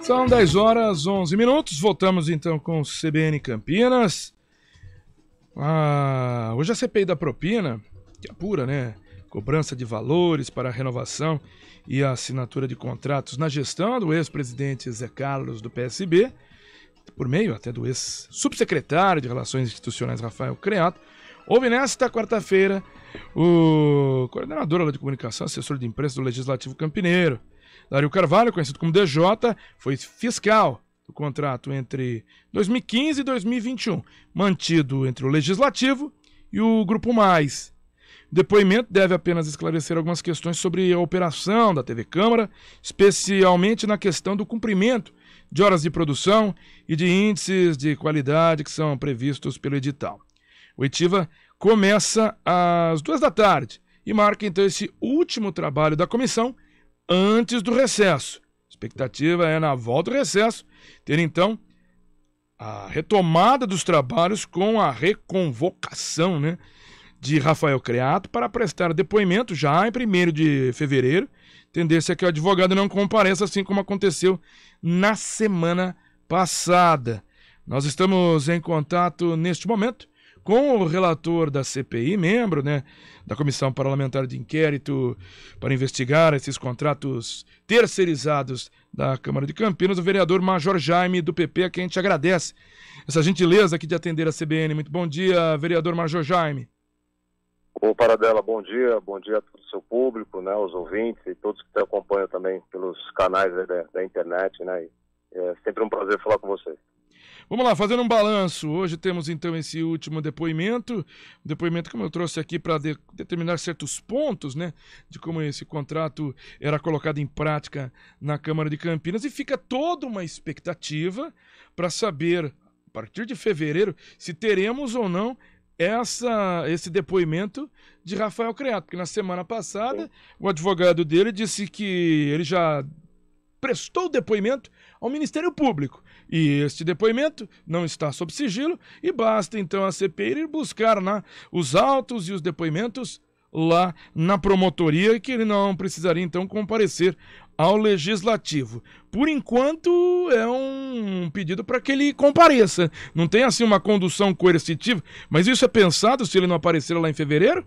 São 10 horas 11 minutos, voltamos então com o CBN Campinas. Hoje a CPI da propina, que apura, né? Cobrança de valores para a renovação e a assinatura de contratos na gestão do ex-presidente Zé Carlos do PSB, por meio até do ex-subsecretário de Relações Institucionais Rafael Creato. Houve nesta quarta-feira o coordenador de comunicação, assessor de imprensa do Legislativo Campineiro, Dário Carvalho, conhecido como DJ, foi fiscal do contrato entre 2015 e 2021, mantido entre o Legislativo e o Grupo Mais. O depoimento deve apenas esclarecer algumas questões sobre a operação da TV Câmara, especialmente na questão do cumprimento de horas de produção e de índices de qualidade que são previstos pelo edital. O Oitiva começa às 2 da tarde e marca então esse último trabalho da comissão antes do recesso. A expectativa é, na volta do recesso, ter então a retomada dos trabalhos com a reconvocação, né, de Rafael Creato para prestar depoimento já em 1º de fevereiro. Tendência é que o advogado não compareça, assim como aconteceu na semana passada. Nós estamos em contato neste momento com o relator da CPI, membro, né, da Comissão Parlamentar de Inquérito para investigar esses contratos terceirizados da Câmara de Campinas, o vereador Major Jaime, do PP, a quem a gente agradece essa gentileza aqui de atender a CBN. Muito bom dia, vereador Major Jaime. Ô Paradela, bom dia a todo o seu público, né, os ouvintes e todos que te acompanham também pelos canais da internet, né, é sempre um prazer falar com vocês. Vamos lá, fazendo um balanço. Hoje temos então esse último depoimento, como eu trouxe aqui para determinar certos pontos, né, de como esse contrato era colocado em prática na Câmara de Campinas, e fica toda uma expectativa para saber, a partir de fevereiro, se teremos ou não esse depoimento de Rafael Creato, porque na semana passada o advogado dele disse que ele já prestou depoimento ao Ministério Público, e este depoimento não está sob sigilo, e basta então a CPI ir buscar os autos e os depoimentos lá na promotoria, que ele não precisaria então comparecer ao Legislativo. Por enquanto é um pedido para que ele compareça, não tem assim uma condução coercitiva, mas isso é pensado se ele não aparecer lá em fevereiro?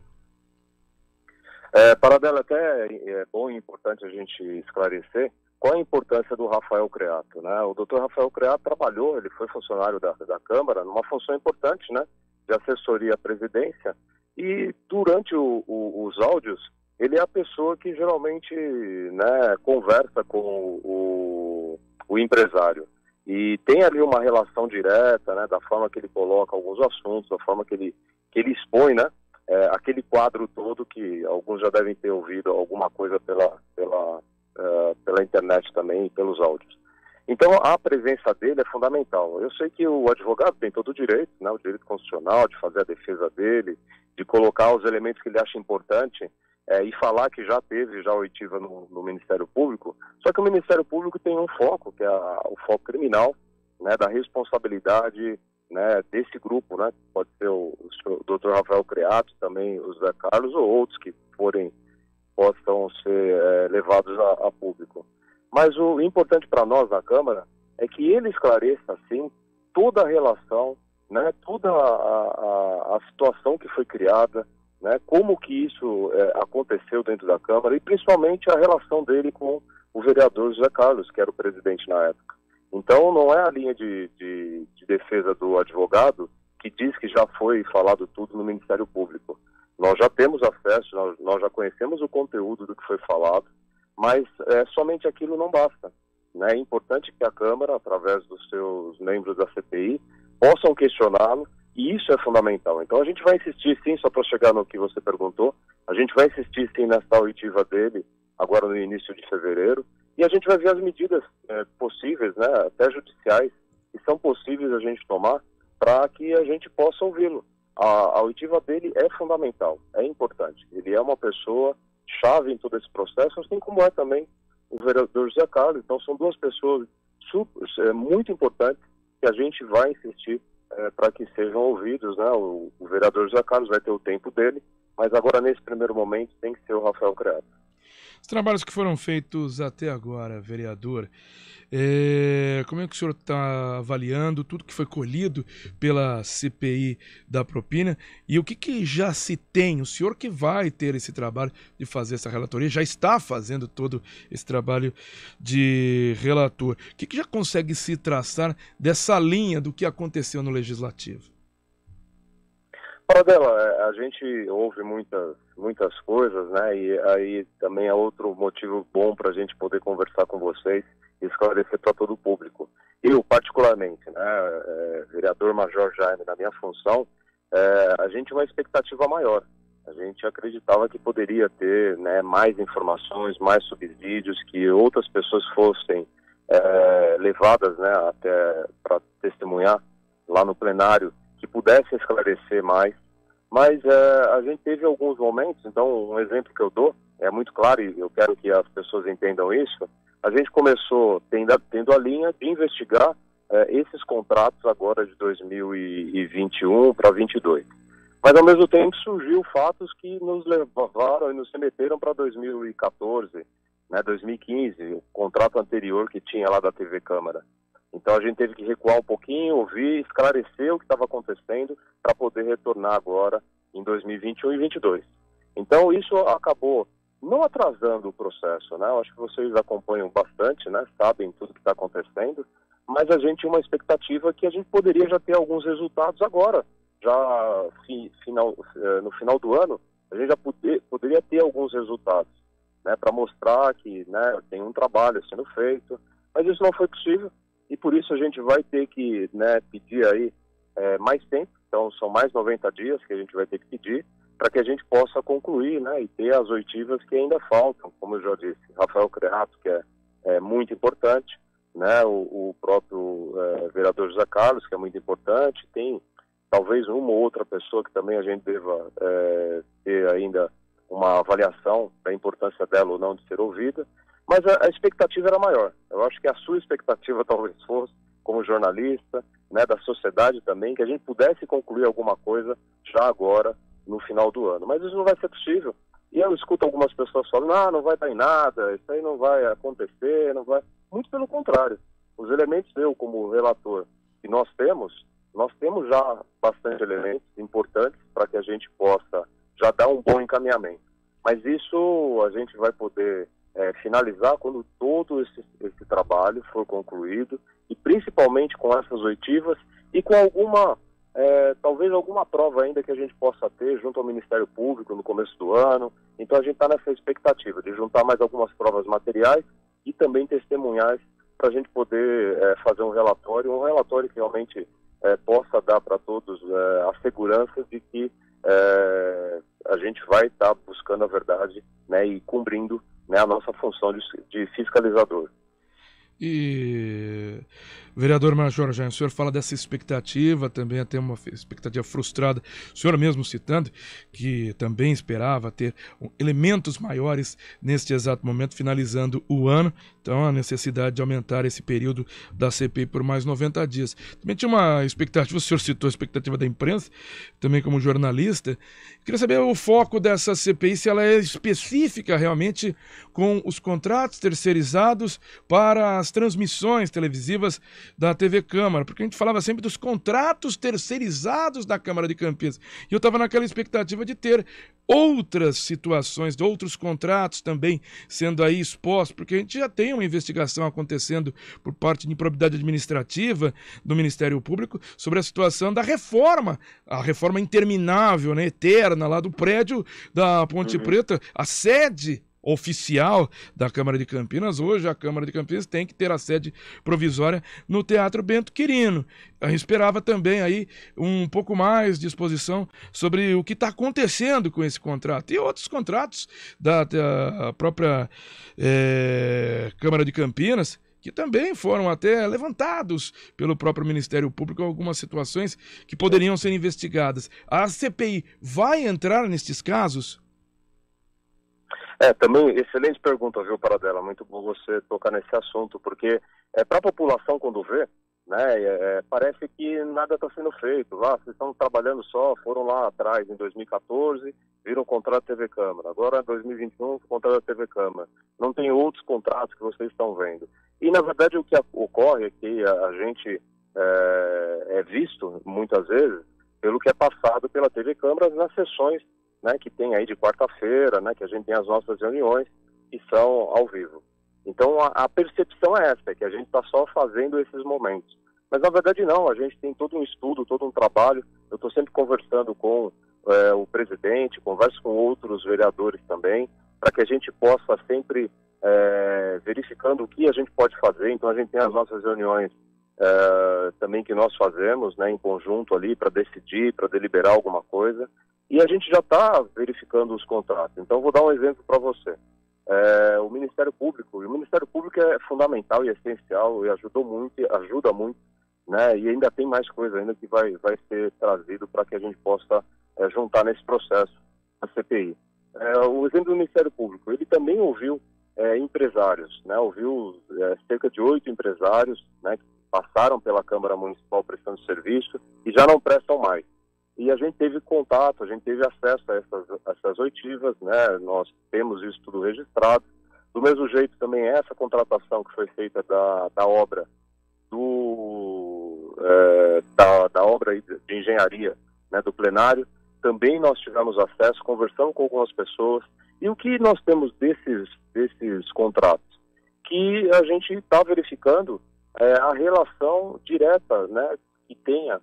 Paradela, até é bom e importante a gente esclarecer qual a importância do Rafael Creato, né? O doutor Rafael Creato trabalhou, ele foi funcionário da Câmara, numa função importante, né, de assessoria à presidência, e durante os áudios, ele é a pessoa que geralmente, né, conversa com o empresário. E tem ali uma relação direta, né, da forma que ele coloca alguns assuntos, da forma que ele expõe, né, aquele quadro todo que alguns já devem ter ouvido alguma coisa pela internet também e pelos áudios. Então a presença dele é fundamental. Eu sei que o advogado tem todo o direito, né, o direito constitucional de fazer a defesa dele, de colocar os elementos que ele acha importante e falar que já teve oitiva no Ministério Público, só que o Ministério Público tem um foco, que é o foco criminal, né, da responsabilidade, né, desse grupo, né, pode ser o Dr. Rafael Creato, também o Zé Carlos ou outros que possam ser levados a público. Mas o importante para nós na Câmara é que ele esclareça, assim, toda a relação, né, toda a situação que foi criada, né, como que isso aconteceu dentro da Câmara e principalmente a relação dele com o vereador José Carlos, que era o presidente na época. Então não é a linha de defesa do advogado que diz que já foi falado tudo no Ministério Público. Nós já temos acesso, nós já conhecemos o conteúdo do que foi falado, mas somente aquilo não basta, né? É importante que a Câmara, através dos seus membros da CPI, possam questioná-lo, e isso é fundamental. Então a gente vai insistir sim, só para chegar no que você perguntou, a gente vai insistir sim nessa oitiva dele, agora no início de fevereiro, e a gente vai ver as medidas possíveis, né, até judiciais, que são possíveis a gente tomar para que a gente possa ouvi-lo. A oitiva dele é fundamental, é importante. Ele é uma pessoa chave em todo esse processo, assim como é também o vereador José Carlos. Então são duas pessoas muito importantes que a gente vai insistir para que sejam ouvidos, né? O vereador José Carlos vai ter o tempo dele, mas agora nesse primeiro momento tem que ser o Rafael Creato. Os trabalhos que foram feitos até agora, vereador, como é que o senhor está avaliando tudo que foi colhido pela CPI da propina e o que já se tem? O senhor que vai ter esse trabalho de fazer essa relatoria, já está fazendo todo esse trabalho de relator. O que já consegue se traçar dessa linha do que aconteceu no Legislativo? Paradela, a gente ouve muitas coisas, né? E aí também é outro motivo bom para a gente poder conversar com vocês e esclarecer para todo o público. Eu, particularmente, né, vereador Major Jaime, na minha função, a gente tinha uma expectativa maior. A gente acreditava que poderia ter, né, mais informações, mais subsídios, que outras pessoas fossem levadas, né, até para testemunhar lá no plenário, que pudessem esclarecer mais, mas a gente teve alguns momentos. Então um exemplo que eu dou, é muito claro e eu quero que as pessoas entendam isso. A gente começou tendo a linha de investigar esses contratos agora de 2021 para 22, mas ao mesmo tempo surgiu fatos que nos levaram e nos remeteram para 2014, né, 2015, o contrato anterior que tinha lá da TV Câmara. Então a gente teve que recuar um pouquinho, ouvir, esclarecer o que estava acontecendo para poder retornar agora em 2021 e 2022. Então isso acabou não atrasando o processo, né? Eu acho que vocês acompanham bastante, né? Sabem tudo que está acontecendo, mas a gente tinha uma expectativa que a gente poderia já ter alguns resultados agora, já no final do ano, a gente já poderia ter alguns resultados, né? Para mostrar que, né, tem um trabalho sendo feito, mas isso não foi possível. E por isso a gente vai ter que, né, pedir aí mais tempo. Então são mais 90 dias que a gente vai ter que pedir para que a gente possa concluir, né, e ter as oitivas que ainda faltam, como eu já disse. Rafael Creato, que é muito importante, né, o próprio vereador José Carlos, que é muito importante. Tem talvez uma ou outra pessoa que também a gente deva ter ainda uma avaliação da importância dela ou não de ser ouvida. Mas a expectativa era maior. Eu acho que a sua expectativa talvez fosse, como jornalista, né, da sociedade também, que a gente pudesse concluir alguma coisa já agora, no final do ano. Mas isso não vai ser possível. E eu escuto algumas pessoas falando, não vai dar em nada, isso aí não vai acontecer, não vai... Muito pelo contrário. Os elementos, eu como relator, que nós temos já bastante elementos importantes para que a gente possa já dar um bom encaminhamento. Mas isso a gente vai poder finalizar quando todo esse trabalho for concluído, e principalmente com essas oitivas e com talvez alguma prova ainda que a gente possa ter junto ao Ministério Público no começo do ano. Então a gente está nessa expectativa de juntar mais algumas provas materiais e também testemunhais para a gente poder fazer um relatório que realmente possa dar para todos a segurança de que a gente vai estar buscando a verdade, né, e cumprindo, né, a nossa função de fiscalizador. E, vereador Major Jaime, o senhor fala dessa expectativa, também até uma expectativa frustrada, o senhor mesmo citando que também esperava ter elementos maiores neste exato momento, finalizando o ano, então a necessidade de aumentar esse período da CPI por mais 90 dias. Também tinha uma expectativa, o senhor citou a expectativa da imprensa, também como jornalista. Eu queria saber o foco dessa CPI, se ela é específica realmente com os contratos terceirizados para as transmissões televisivas da TV Câmara, porque a gente falava sempre dos contratos terceirizados da Câmara de Campinas, e eu estava naquela expectativa de ter outras situações, de outros contratos também sendo aí expostos, porque a gente já tem uma investigação acontecendo por parte de improbidade administrativa do Ministério Público sobre a situação da reforma, a reforma interminável, né, eterna lá do prédio da Ponte Preta, a sede oficial da Câmara de Campinas. Hoje a Câmara de Campinas tem que ter a sede provisória no Teatro Bento Quirino. Eu esperava também aí um pouco mais de exposição sobre o que está acontecendo com esse contrato e outros contratos da própria Câmara de Campinas, que também foram até levantados pelo próprio Ministério Público, algumas situações que poderiam ser investigadas. A CPI vai entrar nestes casos? Também, excelente pergunta, viu, Paradela? Muito bom você tocar nesse assunto, porque para a população, quando vê, né? Parece que nada está sendo feito. Vocês estão trabalhando só, foram lá atrás em 2014, viram o contrato da TV Câmara. Agora, em 2021, o contrato da TV Câmara. Não tem outros contratos que vocês estão vendo. E, na verdade, o que ocorre é que a gente é visto, muitas vezes, pelo que é passado pela TV Câmara nas sessões, né, que tem aí de quarta-feira, né, que a gente tem as nossas reuniões, que são ao vivo. Então, a percepção é essa, que a gente está só fazendo esses momentos. Mas, na verdade, não. A gente tem todo um estudo, todo um trabalho. Eu estou sempre conversando com o presidente, converso com outros vereadores também, para que a gente possa sempre verificando o que a gente pode fazer. Então, a gente tem as nossas reuniões também que nós fazemos, né, em conjunto ali, para decidir, para deliberar alguma coisa. E a gente já está verificando os contratos. Então, vou dar um exemplo para você. O Ministério Público é fundamental e essencial e ajuda muito, né? E ainda tem mais coisa ainda que vai ser trazido para que a gente possa juntar nesse processo a CPI. O exemplo do Ministério Público, ele também ouviu empresários, né? Ouviu cerca de 8 empresários, né, que passaram pela Câmara Municipal prestando serviço e já não prestam mais. E a gente teve contato, a gente teve acesso a essas oitivas, né? Nós temos isso tudo registrado. Do mesmo jeito também essa contratação que foi feita da obra da obra de engenharia, né, do plenário, também nós tivemos acesso, conversamos com algumas pessoas. E o que nós temos desses contratos? Que a gente está verificando a relação direta, né, que tenha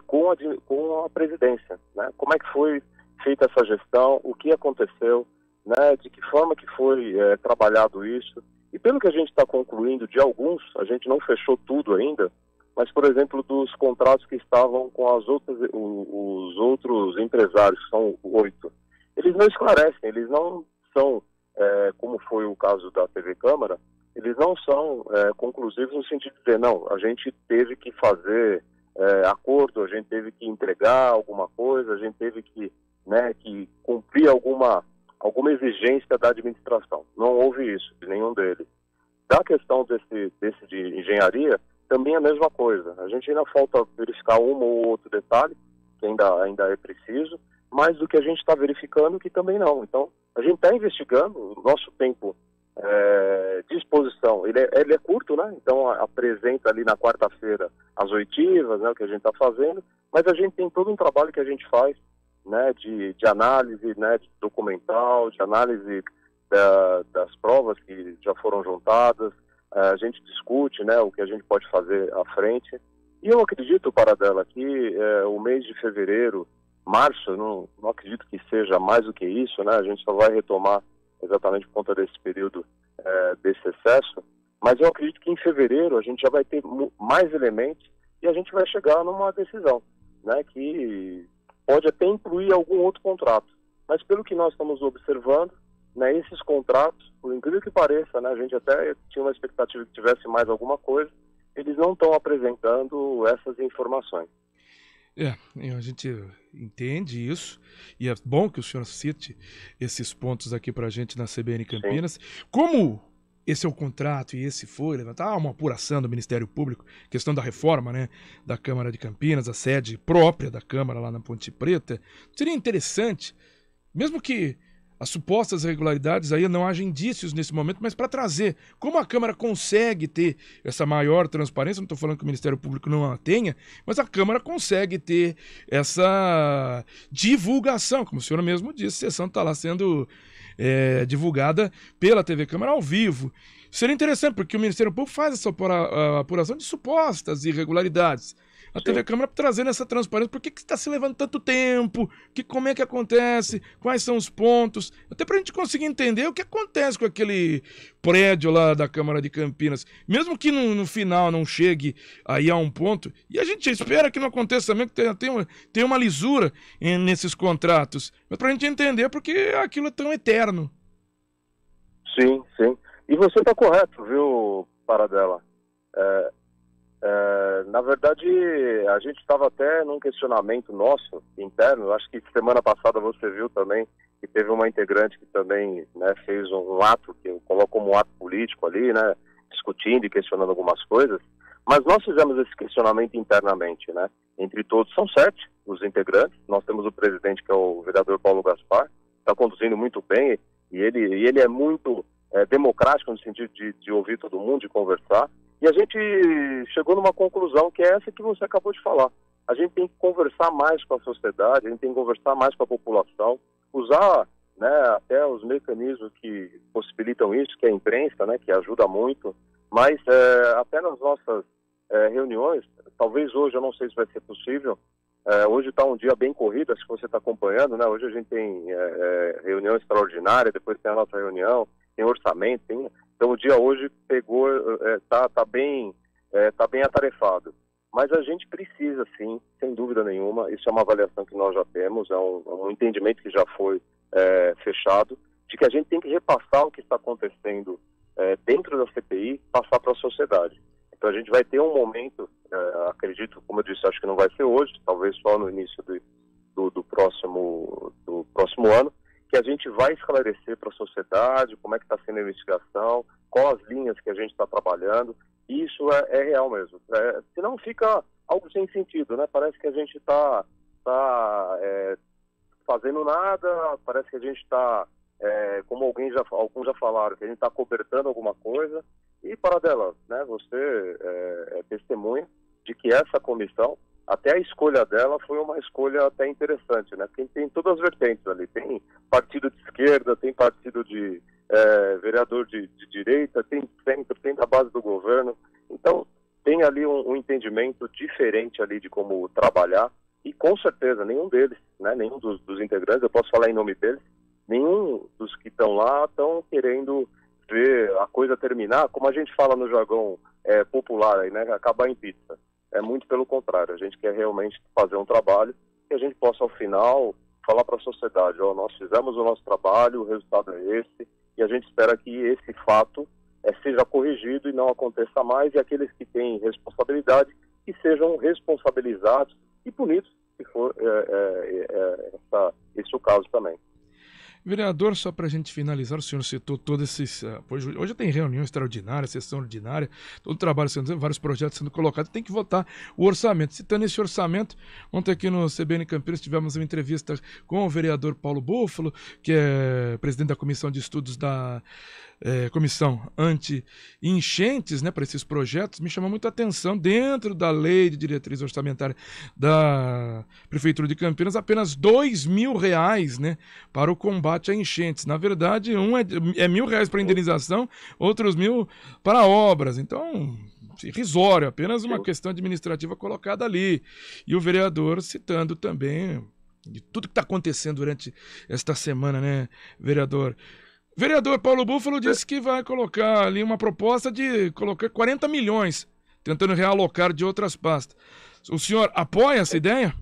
com a presidência, né? Como é que foi feita essa gestão, o que aconteceu, né? De que forma que foi trabalhado isso. E pelo que a gente está concluindo de alguns, a gente não fechou tudo ainda, mas, por exemplo, dos contratos que estavam com os outros empresários, que são 8, eles não esclarecem, eles não são, como foi o caso da TV Câmara, eles não são conclusivos no sentido de dizer, não, a gente teve que fazer acordo, a gente teve que entregar alguma coisa, a gente teve que cumprir alguma exigência da administração. Não houve isso de nenhum deles. Da questão desse de engenharia, também é a mesma coisa. A gente ainda falta verificar um ou outro detalhe, que ainda é preciso, mas do que a gente está verificando que também não. Então, a gente está investigando, o nosso tempo de exposição, ele é curto, né? Então, apresenta ali na quarta-feira as oitivas, né, o que a gente está fazendo, mas a gente tem todo um trabalho que a gente faz, né, de análise, né, de documental, de análise das provas que já foram juntadas, a gente discute, né, o que a gente pode fazer à frente. E eu acredito, Paradela, que o mês de fevereiro, março, eu não acredito que seja mais do que isso, né? A gente só vai retomar exatamente por conta desse período, desse excesso, mas eu acredito que em fevereiro a gente já vai ter mais elementos e a gente vai chegar numa decisão, né, que pode até incluir algum outro contrato, mas pelo que nós estamos observando, né, esses contratos, por incrível que pareça, né, a gente até tinha uma expectativa que tivesse mais alguma coisa, eles não estão apresentando essas informações. A gente entende isso, e é bom que o senhor cite esses pontos aqui para a gente na CBN Campinas. Sim. Como esse é o contrato e esse foi levantar uma apuração do Ministério Público, questão da reforma, né, da Câmara de Campinas, a sede própria da Câmara lá na Ponte Preta, seria interessante, mesmo que as supostas irregularidades aí não haja indícios nesse momento, mas para trazer como a Câmara consegue ter essa maior transparência, não estou falando que o Ministério Público não a tenha, mas a Câmara consegue ter essa divulgação, como o senhor mesmo disse, a sessão está lá sendo divulgada pela TV Câmara ao vivo. Seria interessante, porque o Ministério Público faz essa apuração de supostas irregularidades. A TV Câmara trazendo essa transparência, por que está se levando tanto tempo, como é que acontece, quais são os pontos, até para a gente conseguir entender o que acontece com aquele prédio lá da Câmara de Campinas, mesmo que no final não chegue aí a um ponto, e a gente espera que não aconteça também, que tem uma lisura nesses contratos, mas para a gente entender porque aquilo é tão eterno. Sim, sim. E você está correto, viu, Paradela? Na verdade, a gente estava até num questionamento nosso, interno, acho que semana passada você viu também, que teve uma integrante que também, né, fez um ato, que colocou como um ato político ali, né, discutindo e questionando algumas coisas, Mas nós fizemos esse questionamento internamente, né? Entre todos, são 7 os integrantes. Nós temos o presidente, que é o vereador Paulo Gaspar, está conduzindo muito bem, e ele é muito democrático no sentido de ouvir todo mundo, de conversar. E a gente chegou numa conclusão que é essa que você acabou de falar. A gente tem que conversar mais com a sociedade, a gente tem que conversar mais com a população, usar, né, até os mecanismos que possibilitam isso, que é a imprensa, né, que ajuda muito, mas até nas nossas reuniões, talvez hoje, eu não sei se vai ser possível, hoje está um dia bem corrido, acho que você está acompanhando, né? Hoje a gente tem reunião extraordinária, depois tem a nossa reunião, tem orçamento, então o dia hoje pegou, tá bem atarefado. Mas a gente precisa, sim, sem dúvida nenhuma, isso é uma avaliação que nós já temos, é um entendimento que já foi fechado, de que a gente tem que repassar o que está acontecendo dentro da CPI, passar para a sociedade. Então a gente vai ter um momento, acredito, como eu disse, acho que não vai ser hoje, talvez só no início do próximo ano, que a gente vai esclarecer para a sociedade como é que está sendo a investigação, quais as linhas que a gente está trabalhando. Isso é real mesmo. Senão fica algo sem sentido, né? Parece que a gente está fazendo nada, parece que a gente está, como alguns já falaram, que a gente está cobertando alguma coisa. E, Paradela, né, você é testemunha de que essa comissão, até a escolha dela foi uma escolha até interessante, né? Porque tem todas as vertentes ali. Tem partido de esquerda, tem partido de vereador de direita, tem centro, tem da base do governo. Então, tem ali um entendimento diferente ali de como trabalhar. E, com certeza, nenhum deles, né, nenhum dos integrantes, eu posso falar em nome deles, nenhum dos que estão lá estão querendo ver a coisa terminar, como a gente fala no jargão popular, aí, né, acabar em pizza. É muito pelo contrário, a gente quer realmente fazer um trabalho que a gente possa, ao final, falar para a sociedade, nós fizemos o nosso trabalho, o resultado é esse, e a gente espera que esse fato seja corrigido e não aconteça mais, e aqueles que têm responsabilidade, que sejam responsabilizados e punidos, se for esse o caso também. Vereador, só para a gente finalizar, o senhor citou todos esses... Hoje tem reunião extraordinária, sessão ordinária, todo o trabalho sendo, vários projetos sendo colocados, tem que votar o orçamento. Citando esse orçamento, ontem aqui no CBN Campinas tivemos uma entrevista com o vereador Paulo Búfalo, que é presidente da Comissão de Estudos da Comissão Anti-Enchentes, né, para esses projetos. Me chamou muita atenção, dentro da lei de diretriz orçamentária da Prefeitura de Campinas, apenas R$2.000, né, para o combate a enchentes. Na verdade, um é R$1.000 para indenização, outros 1.000 para obras. Então, irrisório, apenas uma questão administrativa colocada ali. E o vereador citando também de tudo que está acontecendo durante esta semana, né, vereador? Vereador Paulo Búfalo disse que vai colocar ali uma proposta de colocar 40 milhões, tentando realocar de outras pastas. O senhor apoia essa ideia?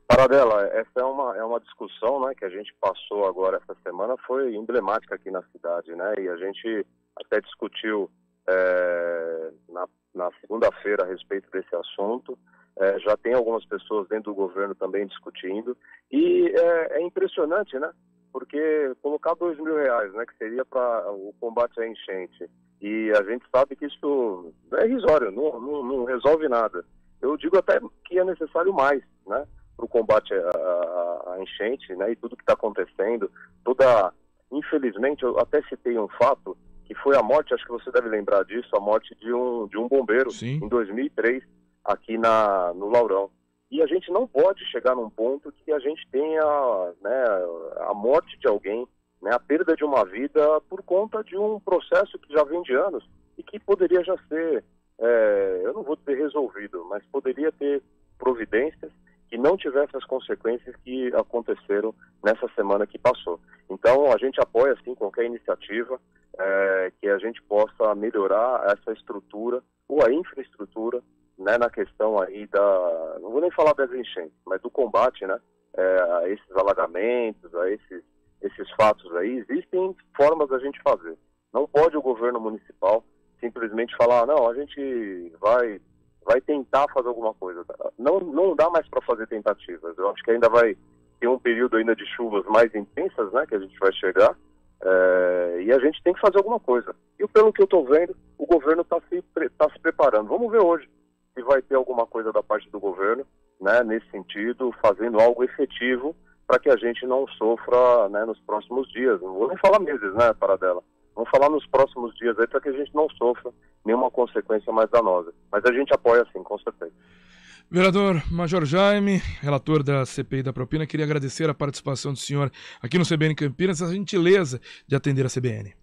Paradela, essa é uma discussão, né, que a gente passou agora essa semana, foi emblemática aqui na cidade, né, e a gente até discutiu na segunda-feira a respeito desse assunto. Já tem algumas pessoas dentro do governo também discutindo, e é impressionante, né, porque colocar R$2.000, né, que seria para o combate à enchente, e a gente sabe que isso é irrisório, não resolve nada. Eu digo até que é necessário mais, né, para o combate à enchente, né, e tudo que está acontecendo. Infelizmente, eu até citei um fato, que foi a morte, acho que você deve lembrar disso, a morte de um bombeiro. Sim. Em 2003, aqui no Laurão. E a gente não pode chegar num ponto que a gente tenha, né, a morte de alguém, né, a perda de uma vida por conta de um processo que já vem de anos e que poderia já ser, eu não vou dizer resolvido, mas poderia ter providências que não tivesse as consequências que aconteceram nessa semana que passou. Então, a gente apoia, sim, qualquer iniciativa que a gente possa melhorar essa estrutura ou a infraestrutura, né, na questão aí não vou nem falar das enchentes, mas do combate, né, a esses alagamentos, a esses fatos aí. Existem formas da gente fazer. Não pode o governo municipal simplesmente falar, não, a gente vai tentar fazer alguma coisa. Não dá mais para fazer tentativas. Eu acho que ainda vai ter um período ainda de chuvas mais intensas, né, que a gente vai chegar, e a gente tem que fazer alguma coisa. E pelo que eu estou vendo, o governo está se preparando. Vamos ver hoje se vai ter alguma coisa da parte do governo, né, nesse sentido, fazendo algo efetivo para que a gente não sofra, né, nos próximos dias. Não vou nem falar meses, né, Paradela? Vamos falar nos próximos dias aí para que a gente não sofra nenhuma consequência mais danosa. Mas a gente apoia sim, com certeza. Vereador Major Jaime, relator da CPI da propina, queria agradecer a participação do senhor aqui no CBN Campinas, a gentileza de atender a CBN.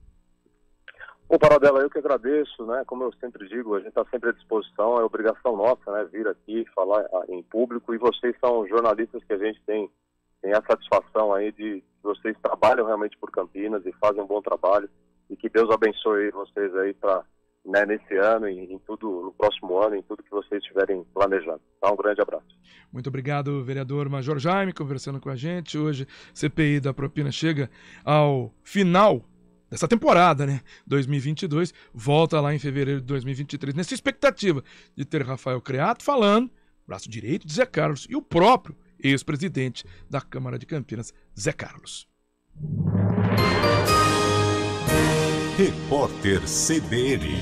Ô, Paradela, eu que agradeço, né? Como eu sempre digo, a gente está sempre à disposição, é obrigação nossa, né? Vir aqui falar em público, e vocês são jornalistas que a gente tem a satisfação aí de que vocês trabalham realmente por Campinas e fazem um bom trabalho, e que Deus abençoe vocês aí para, né, nesse ano e em tudo, no próximo ano, em tudo que vocês estiverem planejando. Tá? Um grande abraço. Muito obrigado, vereador Major Jaime, conversando com a gente. Hoje, CPI da propina chega ao final dessa temporada, né? 2022, volta lá em fevereiro de 2023, nessa expectativa de ter Rafael Creato falando, braço direito de Zé Carlos, e o próprio ex-presidente da Câmara de Campinas, Zé Carlos. Repórter CBN.